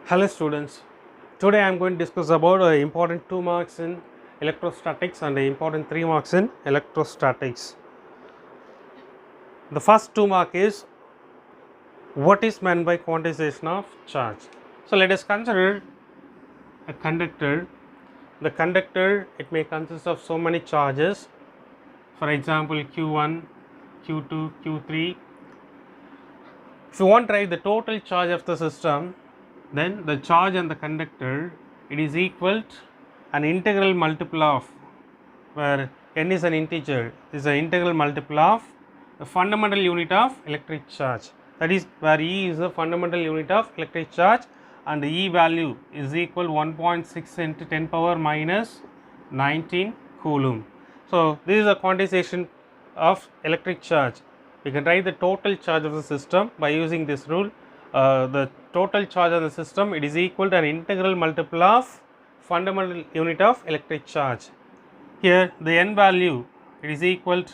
Hello students, today I am going to discuss about important 2 marks in electrostatics and important 3 marks in electrostatics. The first 2 mark is what is meant by quantization of charge. So let us consider a conductor. The conductor, it may consist of so many charges, for example Q1, Q2, Q3. If you want to write the total charge of the system, then the charge on the conductor, it is equal to an integral multiple of, where n is an integer, is an integral multiple of the fundamental unit of electric charge, that is where E is the fundamental unit of electric charge and the E value is equal 1.6 into 10 power minus 19 coulomb. So this is a quantization of electric charge. We can write the total charge of the system by using this rule. The total charge of the system, it is equal to an integral multiple of fundamental unit of electric charge. Here the n value, it is equal to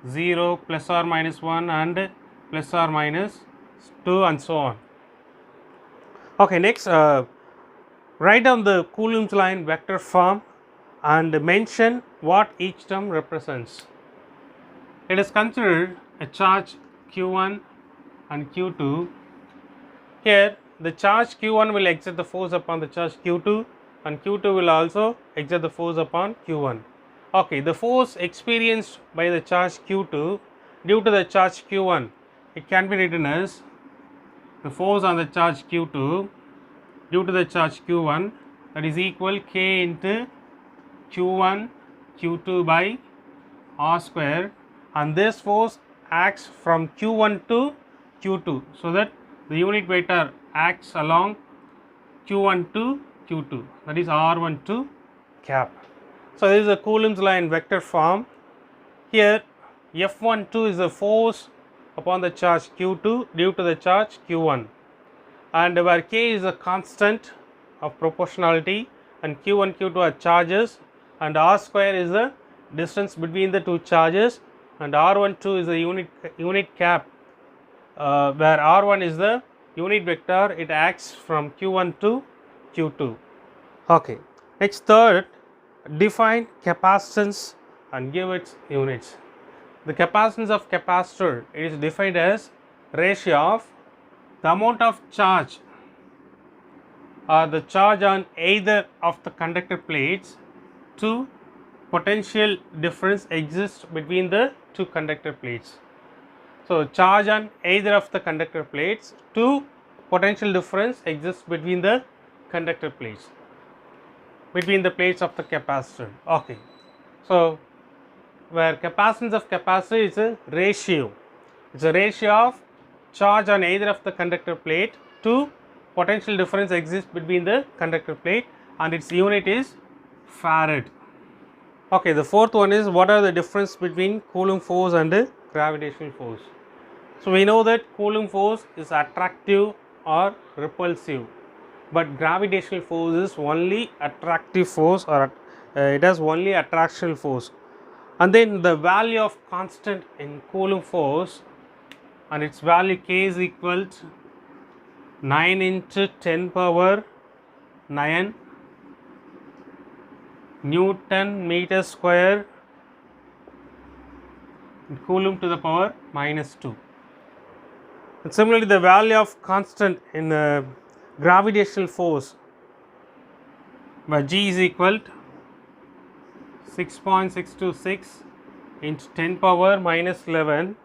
0, plus or minus 1 and plus or minus 2 and so on. Okay, next write down the Coulomb's law in vector form and mention what each term represents. Let us consider a charge Q1 and Q2. Here the charge Q1 will exert the force upon the charge Q2 and Q2 will also exert the force upon Q1. Okay, the force experienced by the charge Q2 due to the charge Q1, it can be written as the force on the charge Q2 due to the charge Q1, that is equal K into Q1 Q2 by R square, and this force acts from Q1 to Q2, so that the unit vector acts along Q1 to Q2, that is R1 to cap. So this is a Coulomb's law in vector form. Here F12 is the force upon the charge Q2 due to the charge Q1, and where K is a constant of proportionality and Q1 Q2 are charges, and R square is the distance between the two charges, and R12 is the unit cap, where R1 is the unit vector, it acts from Q1 to Q2. Okay, next third, define capacitance and give its units. The capacitance of capacitor, it is defined as ratio of the amount of charge or the charge on either of the conductor plates to potential difference exists between the two conductor plates. So charge on either of the conductor plates to potential difference exists between the conductor plates, between the plates of the capacitor. Okay, so where capacitance of capacitor is a ratio, it's a ratio of charge on either of the conductor plate to potential difference exists between the conductor plate, and its unit is farad. Okay, the fourth one is what are the difference between Coulomb force and gravitational force. So we know that Coulomb force is attractive or repulsive, but gravitational force is only attractive force, or it has only attractional force. And then the value of constant in Coulomb force, and its value K is equal to 9 into 10 power 9 Newton meter square Coulomb to the power minus 2. And similarly, the value of constant in gravitational force, where G is equal to 6.626 into 10 power minus 11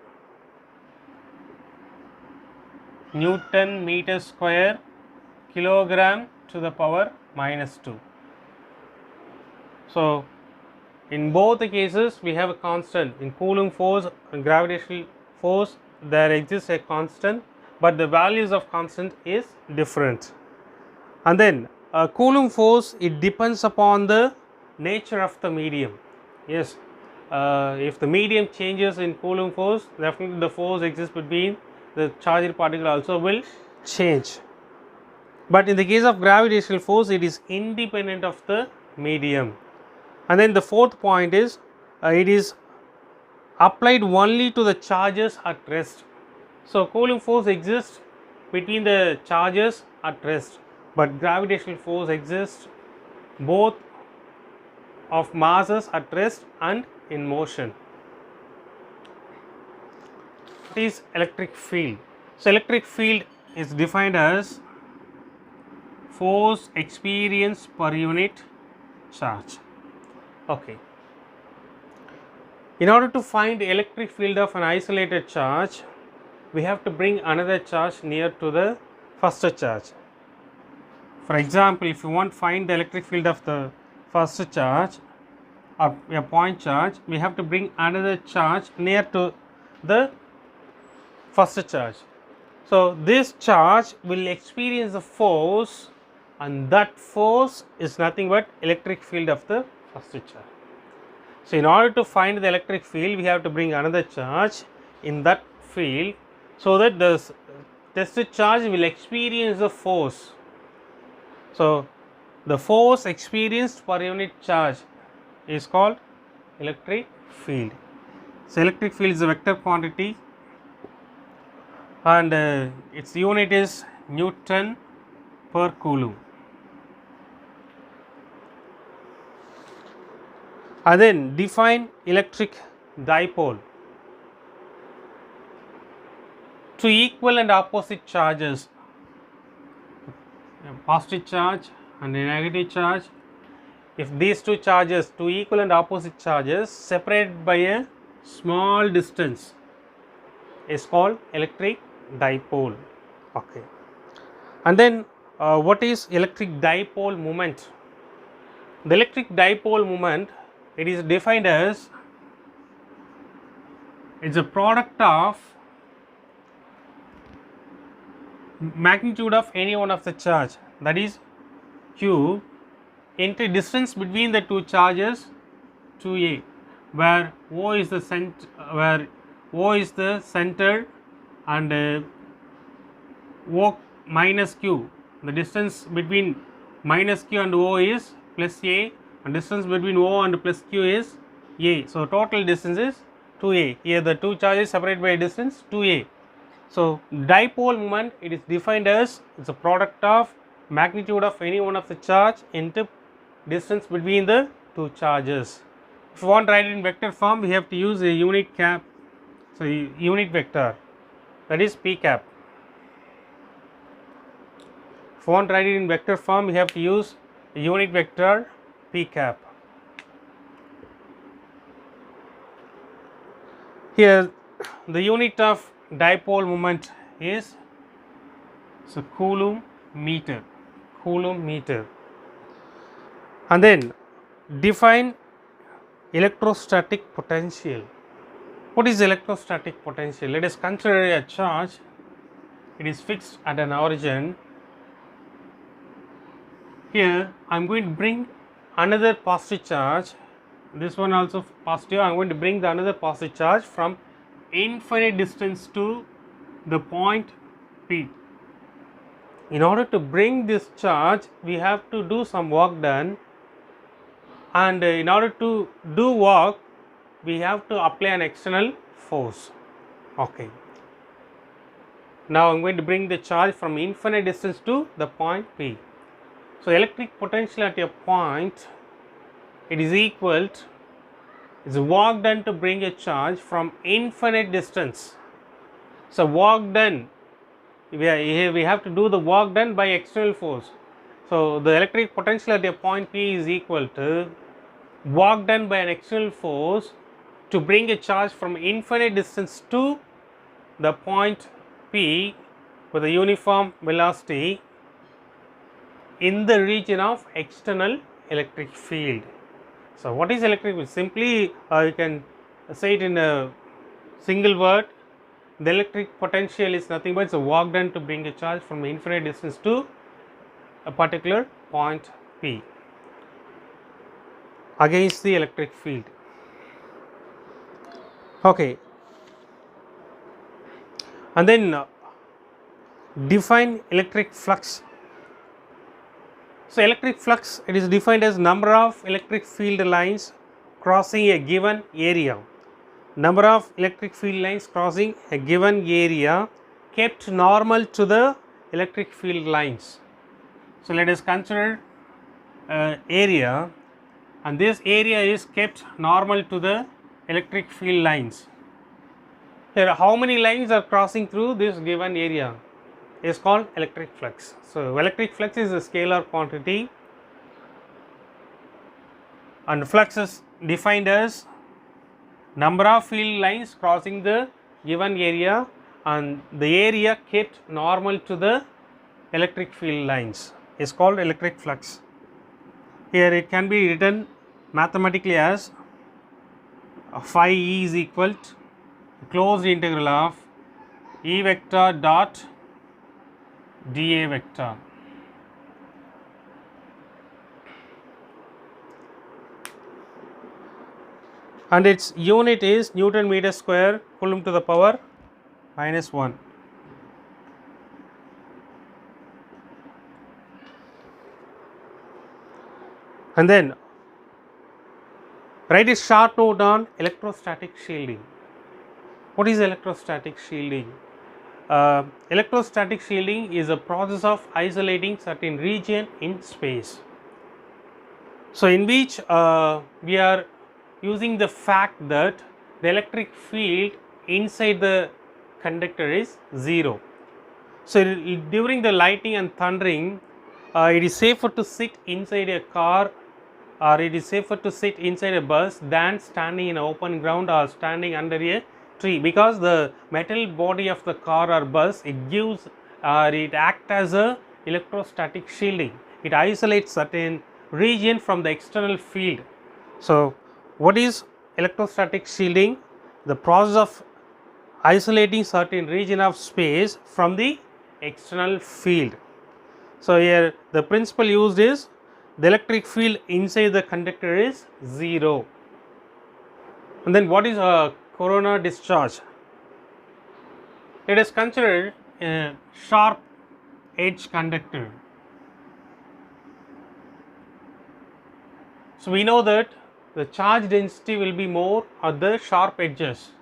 Newton meter square kilogram to the power minus 2. So in both the cases we have a constant. In Coulomb force and gravitational force there exists a constant, but the values of constant is different. And then Coulomb force, it depends upon the nature of the medium. Yes, if the medium changes in Coulomb force, definitely the force exists between the charged particle also will change. But in the case of gravitational force, it is independent of the medium. And then the fourth point is it is applied only to the charges at rest. So Coulomb force exists between the charges at rest, but gravitational force exists both of masses at rest and in motion. What is electric field? So electric field is defined as force experienced per unit charge. Okay. In order to find the electric field of an isolated charge, we have to bring another charge near to the first charge. For example, if you want to find the electric field of the first charge or a point charge, we have to bring another charge near to the first charge. So this charge will experience the force, and that force is nothing but electric field of the first charge. So in order to find the electric field, we have to bring another charge in that field, so that the tested charge will experience the force. So the force experienced per unit charge is called electric field. So electric field is a vector quantity, and its unit is Newton per Coulomb. And then define electric dipole. Two equal and opposite charges, a positive charge and a negative charge, if these two charges, two equal and opposite charges, separated by a small distance, is called electric dipole. Okay. And then what is electric dipole moment? The electric dipole moment, it is defined as, it's a product of magnitude of any one of the charge, that is q, into distance between the two charges 2a, where O is the center and O minus q, the distance between minus q and O is plus a, and distance between O and plus q is a. So total distance is 2a. Here the two charges separated by a distance 2a. So dipole moment, it is defined as, it's a product of magnitude of any one of the charge into distance between the two charges. If you want to write it in vector form, we have to use a unit cap, so unit vector, that is p cap. If you want to write it in vector form, we have to use a unit vector p cap. Here the unit of dipole moment is, so Coulomb meter. And then define electrostatic potential. What is electrostatic potential? Let us consider a charge, it is fixed at an origin. Here I am going to bring another positive charge, this one also positive, I am going to bring the another positive charge from infinite distance to the point P. In order to bring this charge, we have to do some work done, and in order to do work, we have to apply an external force. Okay. Now I am going to bring the charge from infinite distance to the point P. So electric potential at a point, it is equal to, is work done to bring a charge from infinite distance. So work done, we have to do the work done by external force. So the electric potential at a point P is equal to work done by an external force to bring a charge from infinite distance to the point P with a uniform velocity in the region of external electric field. So what is electric field? Simply you can say it in a single word. The electric potential is nothing but it's a work done to bring a charge from infinite distance to a particular point P against the electric field. Okay. And then define electric flux. So electric flux, it is defined as number of electric field lines crossing a given area. Number of electric field lines crossing a given area kept normal to the electric field lines. So let us consider area, and this area is kept normal to the electric field lines. Here how many lines are crossing through this given area is called electric flux. So electric flux is a scalar quantity, and flux is defined as number of field lines crossing the given area and the area kept normal to the electric field lines is called electric flux. Here it can be written mathematically as phi E is equal to closed integral of E vector dot dA vector. And its unit is Newton meter square Coulomb to the power -1. And then write a short note on electrostatic shielding. What is electrostatic shielding? Electrostatic shielding is a process of isolating certain region in space. So in which we are using the fact that the electric field inside the conductor is 0. So during the lightning and thundering, it is safer to sit inside a car, or it is safer to sit inside a bus than standing in open ground or standing under a tree, because the metal body of the car or bus, it gives it acts as a electrostatic shielding. It isolates certain region from the external field. So what is electrostatic shielding? The process of isolating certain region of space from the external field. So here the principle used is the electric field inside the conductor is 0. And then what is a corona discharge? Let us consider a sharp edge conductor. So we know that the charge density will be more at the sharp edges.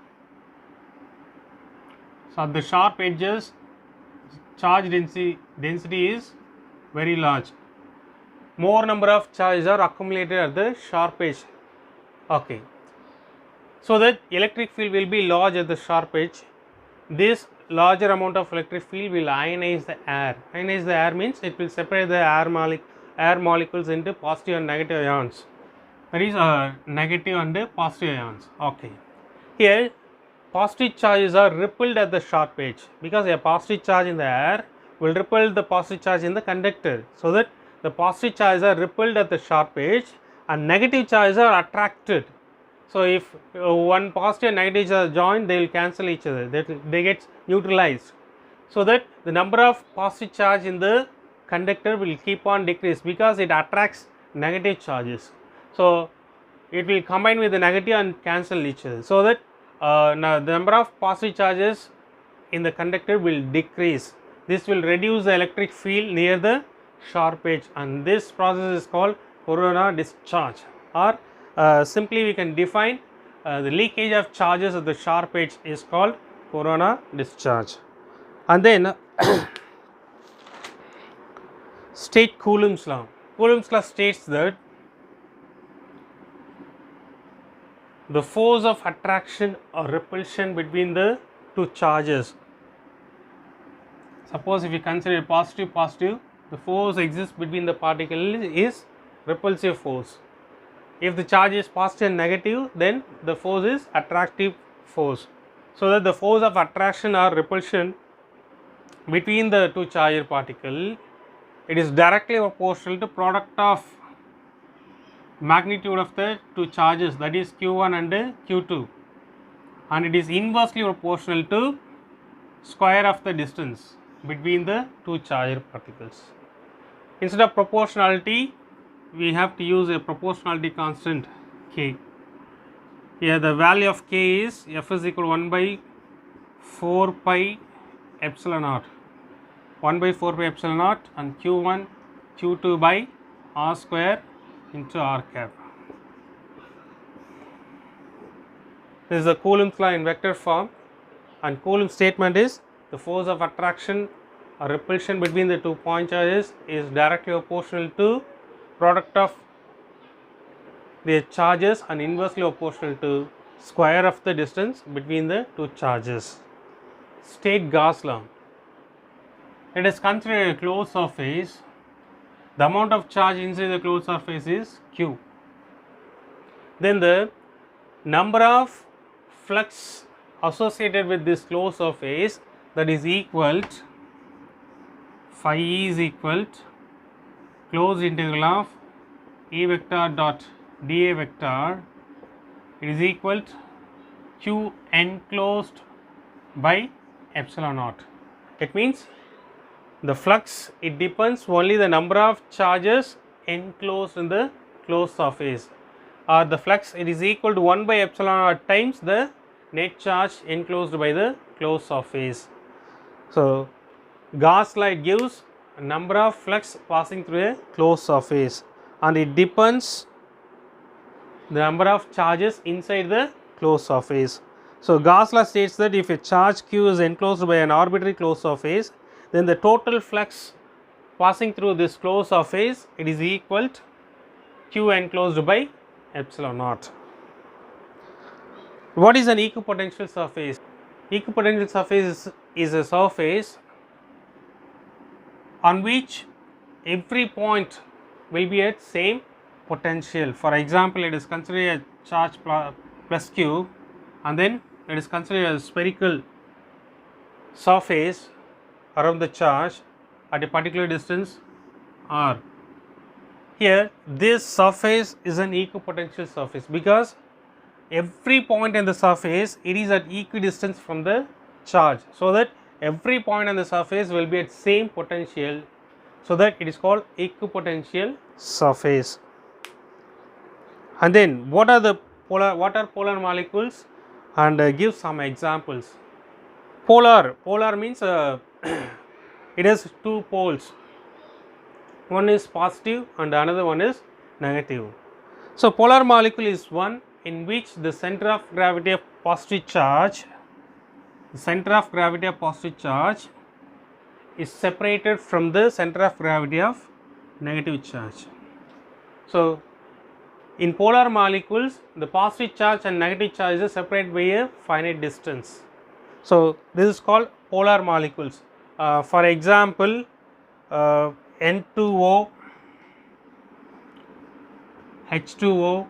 So at the sharp edges, charge density is very large. More number of charges are accumulated at the sharp edge. Okay. So that electric field will be large at the sharp edge. This larger amount of electric field will ionize the air. Ionize the air means it will separate the air molecules into positive and negative ions. That is negative and positive ions. Okay. Here positive charges are repelled at the sharp edge, because a positive charge in the air will repel the positive charge in the conductor. So that the positive charges are repelled at the sharp edge and negative charges are attracted. So if one positive and negative charge join, they will cancel each other, they get neutralized. So that the number of positive charge in the conductor will keep on decrease, because it attracts negative charges. So it will combine with the negative and cancel each other. So that now the number of positive charges in the conductor will decrease. This will reduce the electric field near the sharp edge, and this process is called corona discharge, or simply we can define the leakage of charges at the sharp edge is called corona discharge. And then state Coulomb's law. Coulomb's law states that the force of attraction or repulsion between the two charges. Suppose if you consider positive, the force exists between the particles is repulsive force. If the charge is positive and negative, then the force is attractive force. So that the force of attraction or repulsion between the two charged particles, it is directly proportional to product of magnitude of the two charges, that is q1 and q2, and it is inversely proportional to square of the distance between the two charged particles. Instead of proportionality, we have to use a proportionality constant k. Here the value of k is f is equal to 1 by 4 pi epsilon naught, 1 by 4 pi epsilon naught, and q1 q2 by r square into r cap. This is the Coulomb's law in vector form, and Coulomb's statement is the force of attraction or repulsion between the 2 point charges is directly proportional to product of their charges and inversely proportional to square of the distance between the 2 charges. State Gauss law. Let us consider a closed surface. The amount of charge inside the closed surface is Q. Then the number of flux associated with this closed surface, that is equal to phi E is equal to closed integral of E vector dot dA vector, it is equal to Q enclosed by epsilon naught. It means the flux, it depends only the number of charges enclosed in the closed surface, or the flux, it is equal to 1 by epsilon naught times the net charge enclosed by the closed surface. So Gauss law gives a number of flux passing through a closed surface, and it depends the number of charges inside the closed surface. So Gauss law states that if a charge Q is enclosed by an arbitrary closed surface, then the total flux passing through this closed surface, it is equal to Q enclosed by epsilon naught. What is an equipotential surface? Equipotential surface is a surface on which every point will be at same potential. For example, let us consider a charge plus Q, and then let us consider a spherical surface around the charge at a particular distance r. Here this surface is an equipotential surface because every point in the surface, it is at equidistance from the charge, so that every point on the surface will be at same potential, so that it is called equipotential surface. And then what are polar molecules, and give some examples. Polar means it has two poles, one is positive and another one is negative. So polar molecule is one in which the center of gravity of positive charge is separated from the center of gravity of negative charge. So in polar molecules, the positive charge and negative charge is separated by a finite distance. So this is called polar molecules. For example, N2O, H2O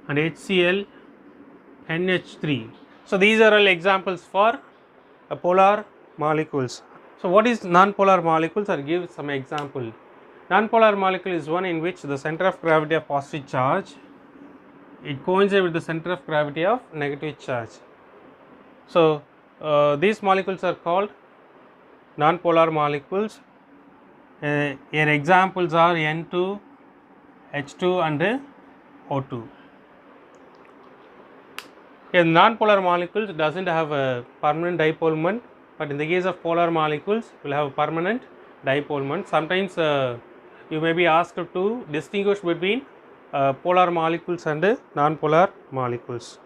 and HCl, NH3. So these are all examples for polar molecules. So what is non-polar molecules? I'll give some example. Non-polar molecule is one in which the center of gravity of positive charge, it coincides with the center of gravity of negative charge. So these molecules are called non-polar molecules. Here examples are N2, H2 and O2. Here non-polar molecules doesn't have a permanent dipole moment, but in the case of polar molecules will have a permanent dipole moment. Sometimes you may be asked to distinguish between polar molecules and non-polar molecules.